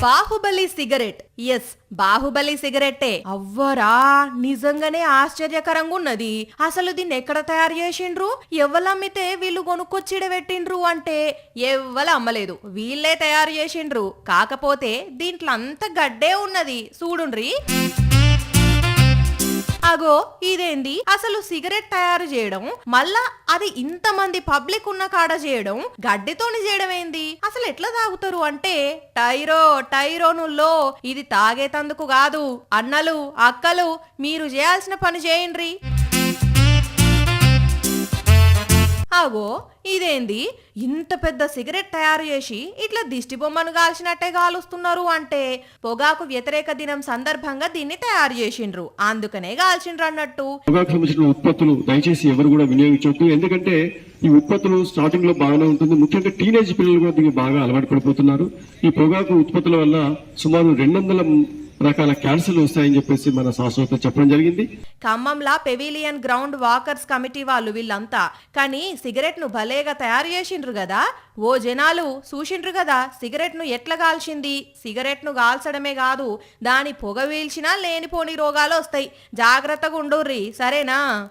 Baahubali cigarette. Yes, Baahubali సిగరెట్టే. అవ్వరా, నిజంగానే ఆశ్చర్యకరంగా ఉన్నది. అసలు దీన్ని ఎక్కడ తయారు చేసిండ్రు, ఎవ్వలమ్మితే వీళ్ళు కొనుక్కొచ్చిడ పెట్టిండ్రు అంటే ఎవ్వల అమ్మలేదు, వీళ్ళే తయారు చేసిండ్రు. కాకపోతే దీంట్లో అంత గడ్డే ఉన్నది చూడుండ్రి. అగో ఇదేంది, అసలు సిగరెట్ తయారు చేయడం, మళ్ళా అది ఇంతమంది పబ్లిక్ ఉన్న కాడ చేయడం, గడ్డితోని చేయడం ఏంది? అసలు ఎట్లా తాగుతారు అంటే టైరోనుల్లో ఇది తాగేతందుకు కాదు. అన్నలు అక్కలు, మీరు చేయాల్సిన పని చేయండి. అగో ఇదేంది, ఇంత పెద్ద సిగరెట్ తయారు చేసి ఇట్లా దిష్టి బొమ్మను కాల్చినట్టే కాలుస్తున్నారు అంటే పొగాకు వ్యతిరేక దినం సందర్భంగా దీన్ని తయారు చేసిండ్రు, అందుకనే కాల్చిండ్రు అన్నట్టు. పొగాకు సంబంధించిన ఉత్పత్తులు దయచేసి ఎవరు కూడా వినియోగించొద్దు. ఎందుకంటే ఈ ఉత్పత్తులు స్టార్టింగ్ లో బాగానే ఉంటుంది, ముఖ్యంగా టీనేజ్ పిల్లలు కూడా దీనికి బాగా అలవాటు పడిపోతున్నారు. ఈ పొగాకు ఉత్పత్తుల వల్ల సుమారు 200 రకాల క్యాన్సర్లు వస్తాయని చెప్పేసి మన శాస్త్రవేత్తలు చెప్పడం జరిగింది. ఖమ్మంలా పెవిలియన్ గ్రౌండ్ వాకర్స్ కమిటీ వాళ్ళు వీళ్ళంతా కానీ సిగరెట్ ను భలేగా తయారు చేసిండ్రు కదా. ఓ జనాలు చూసిండ్రు కదా సిగరెట్ ను ఎట్లా కాల్చింది. సిగరెట్ ను కాల్చడమే కాదు, దాని పొగ వీల్చినా లేనిపోని రోగాలు వస్తాయి. జాగ్రత్తగా ఉండుర్రి, సరేనా?